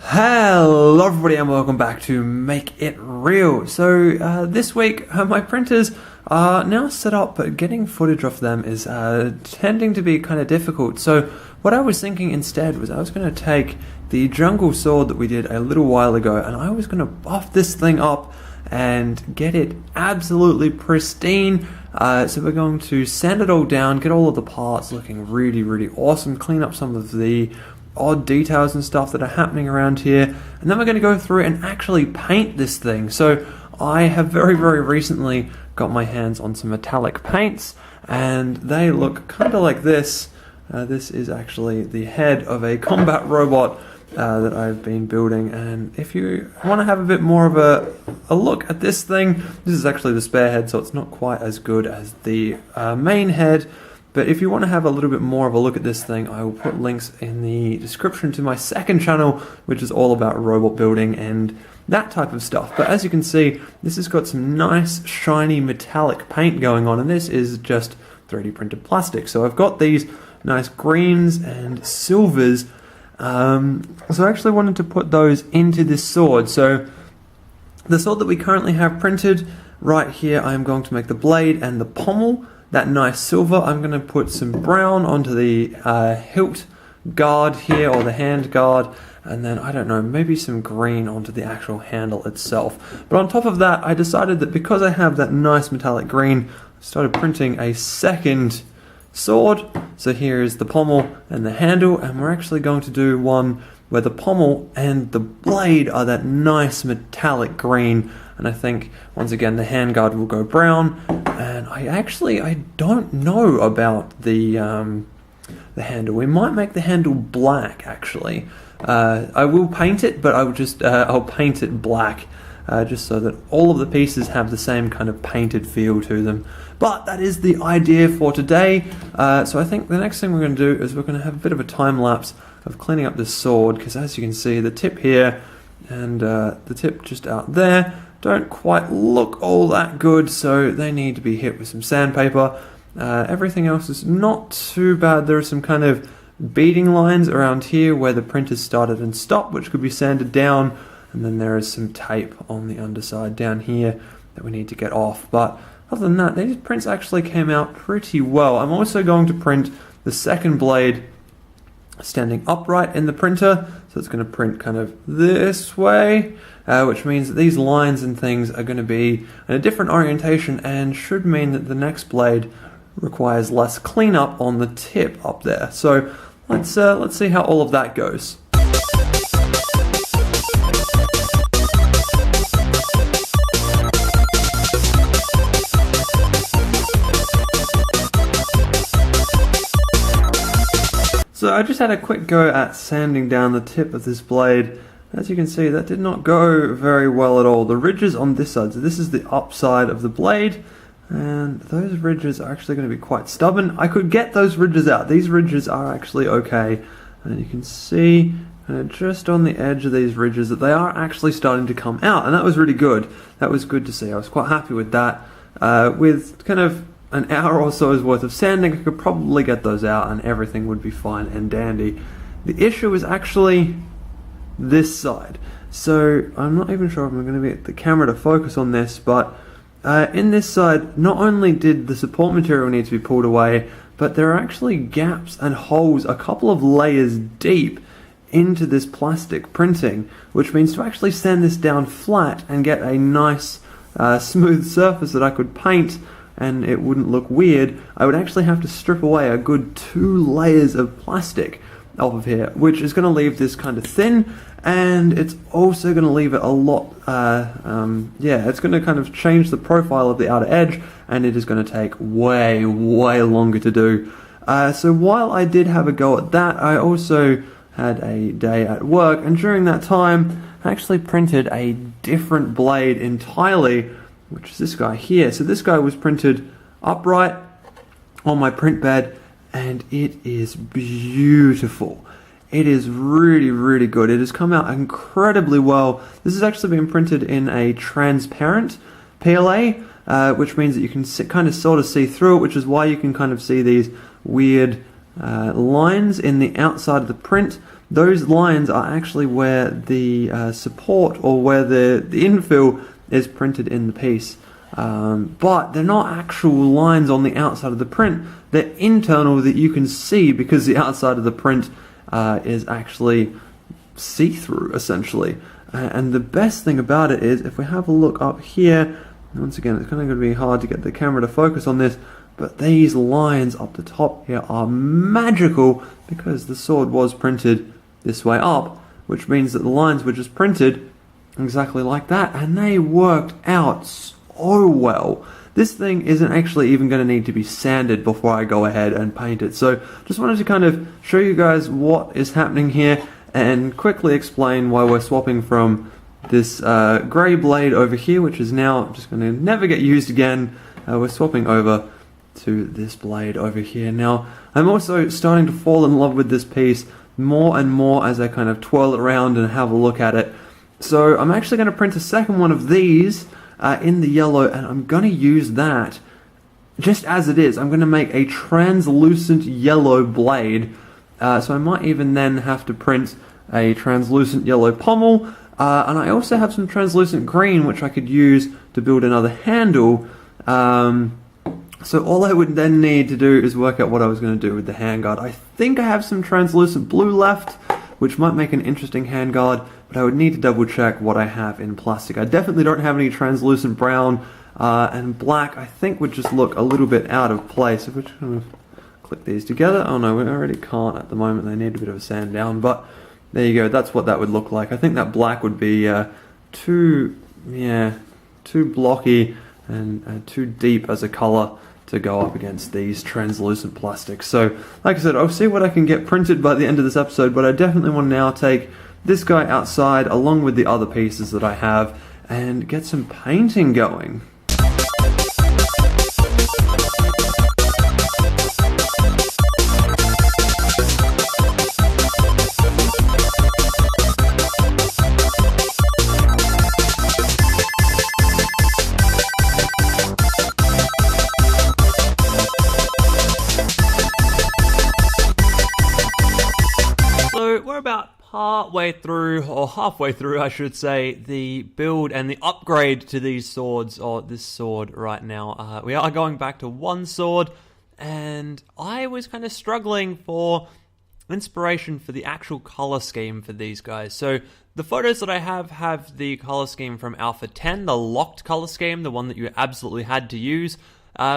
Hello everybody and welcome back to Make It Real. So this week my printers are now set up, but getting footage of them is tending to be kind of difficult. So what I was thinking instead was I was going to take the jungle sword that we did a little while ago and I was going to buff this thing up and get it absolutely pristine. So we're going to sand it all down, get all of the parts looking really awesome, clean up some of the odd details and stuff that are happening around here, and then we're going to go through and actually paint this thing. So I have very recently got my hands on some metallic paints and they look kind of like this. This is actually the head of a combat robot that I've been building, and if you want to have a bit more of a look at this thing, this is actually the spare head, so it's not quite as good as the main head. But if you want to have a little bit more of a look at this thing, I will put links in the description to my second channel, which is all about robot building and that type of stuff. But as you can see, this has got some nice shiny metallic paint going on, and this is just 3D printed plastic. So I've got these nice greens and silvers. So I actually wanted to put those into this sword. So the sword that we currently have printed, right here I'm going to make the blade and the pommel. That nice silver, I'm going to put some brown onto the hilt guard here, or the hand guard, and then, I don't know, maybe some green onto the actual handle itself. But on top of that, I decided that because I have that nice metallic green, I started printing a second sword. So here is the pommel and the handle, and we're actually going to do one where the pommel and the blade are that nice metallic green. And I think, once again, the handguard will go brown. And I don't know about the handle. We might make the handle black, actually. I will paint it, but I'll paint it black, just so that all of the pieces have the same kind of painted feel to them. But that is the idea for today. So I think the next thing we're going to do is we're going to have a bit of a time lapse of cleaning up this sword, because as you can see, the tip here and the tip just out there don't quite look all that good, so they need to be hit with some sandpaper. Everything else is not too bad. There are some kind of beading lines around here where the printers started and stopped, which could be sanded down, and then there is some tape on the underside down here that we need to get off. But other than that, these prints actually came out pretty well. I'm also going to print the second blade standing upright in the printer, so it's going to print kind of this way, which means that these lines and things are going to be in a different orientation, and should mean that the next blade requires less cleanup on the tip up there. So let's see how all of that goes. So I just had a quick go at sanding down the tip of this blade. As you can see, that did not go very well at all. The ridges on this side, so this is the upside of the blade, and those ridges are actually going to be quite stubborn. I could get those ridges out. These ridges are actually okay, and you can see just on the edge of these ridges that they are actually starting to come out, and that was really good. That was good to see. I was quite happy with that. With kind of an hour or so's worth of sanding, I could probably get those out and everything would be fine and dandy. The issue is actually this side. So I'm not even sure if I'm going to get the camera to focus on this, but in this side, not only did the support material need to be pulled away, but there are actually gaps and holes a couple of layers deep into this plastic printing, which means to actually sand this down flat and get a nice smooth surface that I could paint and it wouldn't look weird, I would actually have to strip away a good 2 layers of plastic off of here, which is going to leave this kind of thin, and it's also going to leave it a lot, it's going to kind of change the profile of the outer edge, and it is going to take way longer to do. So while I did have a go at that, I also had a day at work, and during that time I actually printed a different blade entirely, which is this guy here. So this guy was printed upright on my print bed, and it is beautiful. It is really good. It has come out incredibly well. This has actually been printed in a transparent PLA, which means that you can kind of sort of see through it, which is why you can kind of see these weird lines in the outside of the print. those lines are actually where the support, or where the infill is printed in the piece. But they're not actual lines on the outside of the print. They're internal that you can see, because the outside of the print is actually see-through, essentially. And the best thing about it is, if we have a look up here, once again, it's kind of going to be hard to get the camera to focus on this, but these lines up the top here are magical, because the sword was printed this way up, which means that the lines were just printed exactly like that, and they worked out so well. This thing isn't actually even going to need to be sanded before I go ahead and paint it. So just wanted to kind of show you guys what is happening here, and quickly explain why we're swapping from this grey blade over here, which is now just going to never get used again. We're swapping over to this blade over here. Now, I'm also starting to fall in love with this piece more and more as I kind of twirl it around and have a look at it. So I'm actually going to print a second one of these in the yellow, and I'm going to use that just as it is. I'm going to make a translucent yellow blade. So I might even then have to print a translucent yellow pommel, and I also have some translucent green which I could use to build another handle. So all I would then need to do is work out what I was going to do with the handguard. I think I have some translucent blue left, which might make an interesting handguard, but I would need to double check what I have in plastic. I definitely don't have any translucent brown, and black I think would just look a little bit out of place. If we just kind of click these together, oh no, we already can't at the moment, they need a bit of a sand down, but there you go, that's what that would look like. I think that black would be too blocky and too deep as a color to go up against these translucent plastics. So, like I said, I'll see what I can get printed by the end of this episode, but I definitely want to now take this guy outside along with the other pieces that I have and get some painting going. We're about partway through, or halfway through I should say, the build and the upgrade to these swords, or this sword right now. We are going back to one sword, and I was kind of struggling for inspiration for the actual color scheme for these guys. So the photos that I have the color scheme from Alpha 10, the locked color scheme, the one that you absolutely had to use,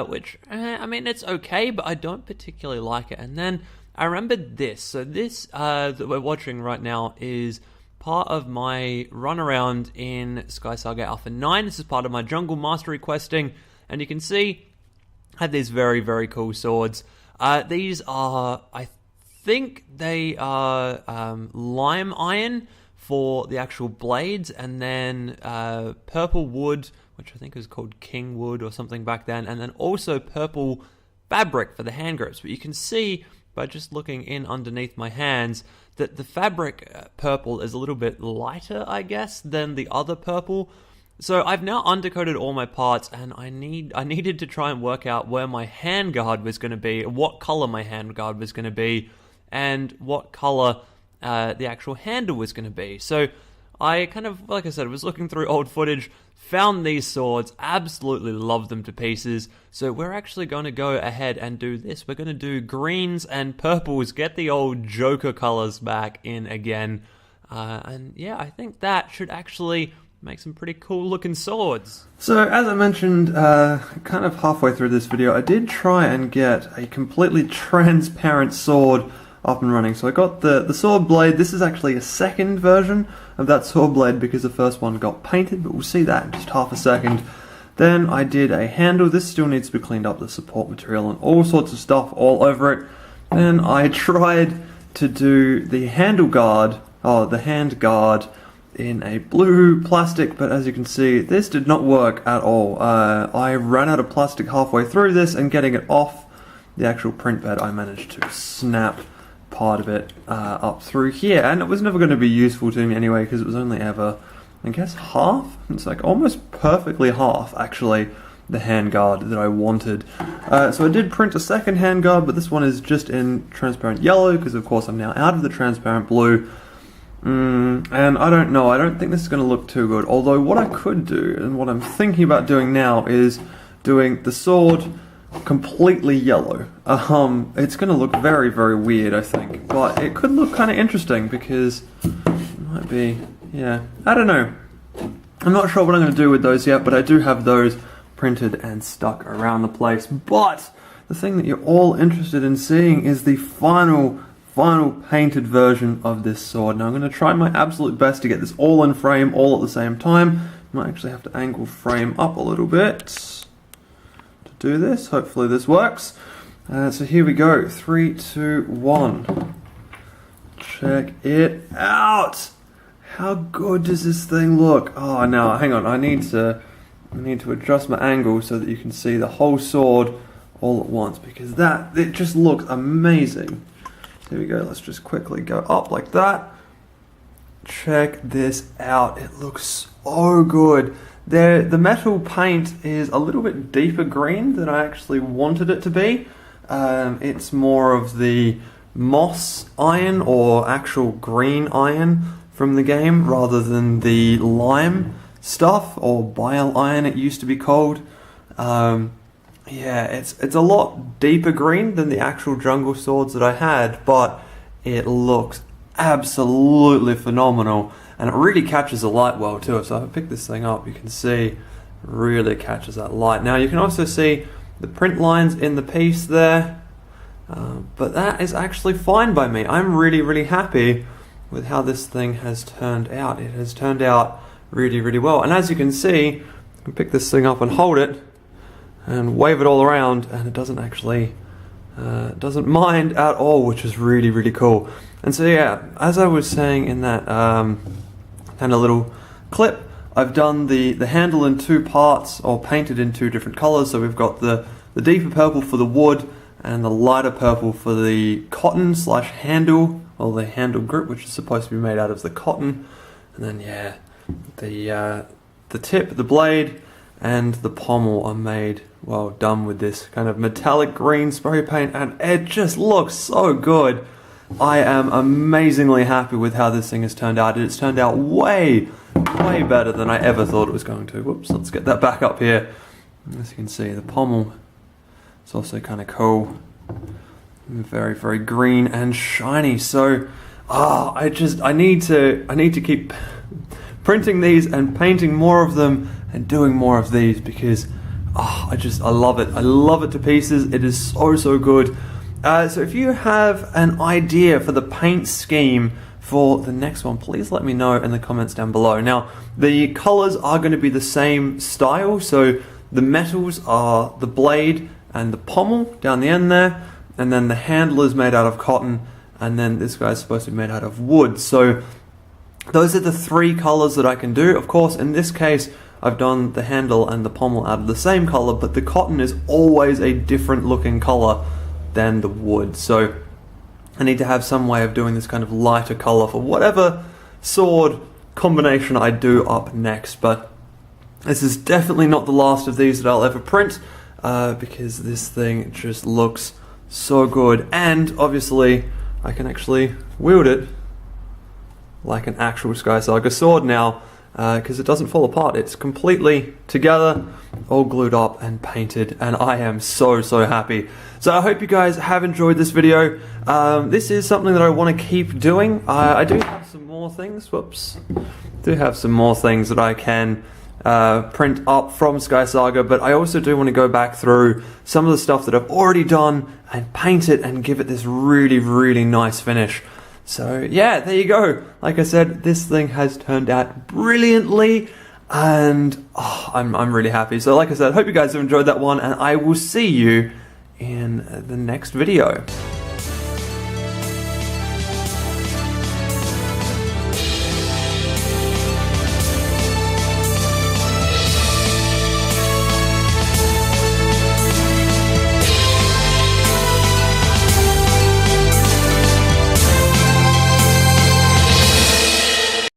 which, I mean, it's okay, but I don't particularly like it. And then I remembered this. So this that we're watching right now is part of my run around in SkySaga Alpha 9. This is part of my jungle mastery questing, and you can see I have these very, very cool swords. These are, I think they are lime iron for the actual blades, and then purple wood, which I think is called king wood or something back then, and then also purple fabric for the hand grips. But you can see by just looking in underneath my hands that the fabric purple is a little bit lighter, I guess, than the other purple. So I've now undercoated all my parts, and I needed to try and work out where my handguard was going to be, what color my handguard was going to be, and what color the actual handle was going to be. So I kind of, like I said, was looking through old footage, found these swords, absolutely loved them to pieces. So we're actually going to go ahead and do this. We're going to do greens and purples, get the old Joker colors back in again. And yeah, I think that should actually make some pretty cool looking swords. So as I mentioned, kind of halfway through this video, I did try and get a completely transparent sword up and running. So I got the sword blade. This is actually a second version of that sword blade because the first one got painted, but we'll see that in just half a second. Then I did a handle. This still needs to be cleaned up, the support material and all sorts of stuff all over it. Then I tried to do the handle guard, the hand guard in a blue plastic, but as you can see, this did not work at all. I ran out of plastic halfway through this, and getting it off the actual print bed, I managed to snap part of it up through here, and it was never going to be useful to me anyway because it was only ever, I guess, half. It's like almost perfectly half actually, the handguard that I wanted. So I did print a second handguard, but this one is just in transparent yellow, because of course I'm now out of the transparent blue. And I don't know, I don't think this is going to look too good, although what I could do, and what I'm thinking about doing now, is doing the sword completely yellow. It's going to look very, very weird, I think, but it could look kind of interesting, because it might be, yeah, I don't know. I'm not sure what I'm going to do with those yet, but I do have those printed and stuck around the place. But the thing that you're all interested in seeing is the final painted version of this sword. Now I'm going to try my absolute best to get this all in frame all at the same time. Might actually have to angle frame up a little bit to do this. Hopefully this works. So here we go. 3, 2, 1. Check it out. How good does this thing look? Oh no, hang on. I need to adjust my angle so that you can see the whole sword all at once, because it just looks amazing. Here we go, let's just quickly go up like that. Check this out, it looks so good. The metal paint is a little bit deeper green than I actually wanted it to be. It's more of the moss iron, or actual green iron from the game, rather than the lime stuff, or bile iron it used to be called. Yeah, it's a lot deeper green than the actual jungle swords that I had, but it looks absolutely phenomenal, and it really catches the light well too. So if I pick this thing up, you can see it really catches that light. Now you can also see the print lines in the piece there, but that is actually fine by me. I'm really, really happy with how this thing has turned out. It has turned out really, really well, and as you can see, you can pick this thing up and hold it and wave it all around, and it doesn't actually doesn't mind at all, which is really, really cool. And so yeah, as I was saying in that kind of little clip, I've done the handle in 2 parts, or painted in 2 different colors. So we've got the deeper purple for the wood, and the lighter purple for the cotton / handle, or the handle grip, which is supposed to be made out of the cotton. And then yeah, the tip, the blade, and the pommel are made, well, done with this kind of metallic green spray paint, and it just looks so good. I am amazingly happy with how this thing has turned out. It's turned out way, way better than I ever thought it was going to. Whoops, let's get that back up here. As you can see, the pommel is also kind of cool. Very, very green and shiny. So, I need to keep printing these and painting more of them and doing more of these, because I love it. I love it to pieces. It is so good. So if you have an idea for the paint scheme for the next one, please let me know in the comments down below. Now, the colors are going to be the same style, so the metals are the blade and the pommel down the end there, and then the handle is made out of cotton, and then this guy's supposed to be made out of wood. So those are the 3 colors that I can do. Of course, in this case, I've done the handle and the pommel out of the same color, but the cotton is always a different looking color than the wood. So I need to have some way of doing this kind of lighter color for whatever sword combination I do up next. But this is definitely not the last of these that I'll ever print, because this thing just looks so good, and obviously I can actually wield it like an actual SkySaga sword now, because it doesn't fall apart. It's completely together, all glued up and painted, and I am so happy. So I hope you guys have enjoyed this video. This is something that I want to keep doing. I do have some more things, that I can print up from SkySaga, but I also do want to go back through some of the stuff that I've already done and paint it and give it this really, really nice finish. So yeah, there you go. Like I said, this thing has turned out brilliantly, and I'm really happy. So like I said, I hope you guys have enjoyed that one, and I will see you in the next video.